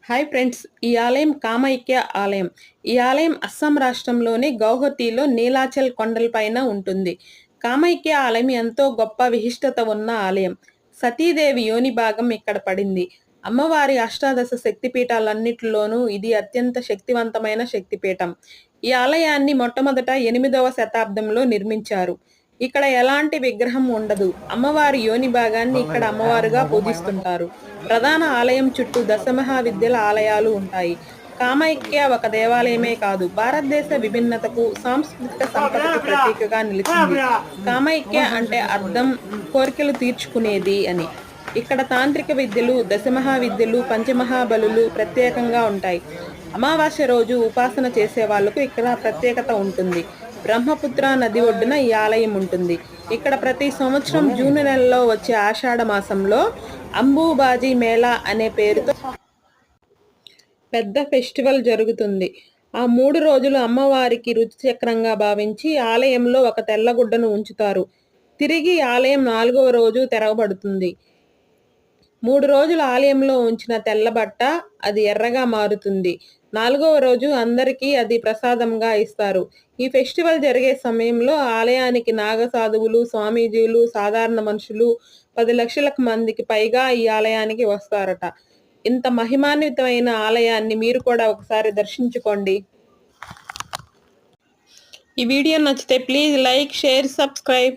Hi friends, ఈ ఆలయం కామైక్య ఆలయం. ఈ ఆలయం అస్సాం రాష్ట్రంలోని గౌహతిలో నీలాచల్ కొండలపైన ఉంటుంది. కామైక్య ఆలయం ఎంతో గొప్ప విశిష్టత ఉన్న ఆలయం. సతీదేవి యోని భాగం ఇక్కడ పడింది. అమ్మవారి అష్టాదశ శక్తిపీఠాలన్నిటిలోనూ ఇది అత్యంత శక్తివంతమైన శక్తిపీఠం. ఈ ఆలయాన్ని మొట్టమొదట 8వ శతాబ్దంలో నిర్మించారు. ఇక్కడ ఎలాంటి విగ్రహం ఉండదు. అమ్మవారి యోని భాగాన్ని ఇక్కడ అమ్మవారుగా పూజిస్తుంటారు. ప్రధాన ఆలయం చుట్టూ దశమహావిద్యల ఆలయాలు ఉంటాయి. కామైక్య ఒక దేవాలయమే కాదు, భారతదేశ విభిన్నతకు, సాంస్కృతిక సంపదకు ప్రతీకగా నిలిచింది. కామైక్య అంటే అర్థం కోరికలు తీర్చుకునేది అని. ఇక్కడ తాంత్రిక విద్యలు, దశమహావిద్యలు, పంచమహాబలులు ప్రత్యేకంగా ఉంటాయి. అమావాస్య రోజు ఉపాసన చేసే వాళ్లకు ఇక్కడ ప్రత్యేకత ఉంటుంది. బ్రహ్మపుత్ర నది ఒడ్డున ఈ ఆలయం ఉంటుంది. ఇక్కడ ప్రతి సంవత్సరం జూన్ నెలలో వచ్చే ఆషాఢ మాసంలో అంబుబాజీ మేళా అనే పేరుతో పెద్ద ఫెస్టివల్ జరుగుతుంది. ఆ 3 రోజులు అమ్మవారికి రుచిచక్రంగా భావించి ఆలయంలో ఒక తెల్లగుడ్డను ఉంచుతారు. తిరిగి ఆలయం 4వ రోజు తెరవబడుతుంది. 3 రోజులు ఆలయంలో ఉంచిన తెల్లబట్ట అది ఎర్రగా మారుతుంది. 4వ రోజు అందరికీ అది ప్రసాదంగా ఇస్తారు. ఈ ఫెస్టివల్ జరిగే సమయంలో ఆలయానికి నాగసాధువులు, స్వామీజీలు, సాధారణ మనుషులు 10 లక్షల మందికి పైగా ఈ ఆలయానికి వస్తారట. ఇంత మహిమాన్వితమైన ఆలయాన్ని మీరు కూడా ఒకసారి దర్శించుకోండి. ఈ వీడియో నచ్చితే ప్లీజ్ లైక్, షేర్, సబ్స్క్రైబ్.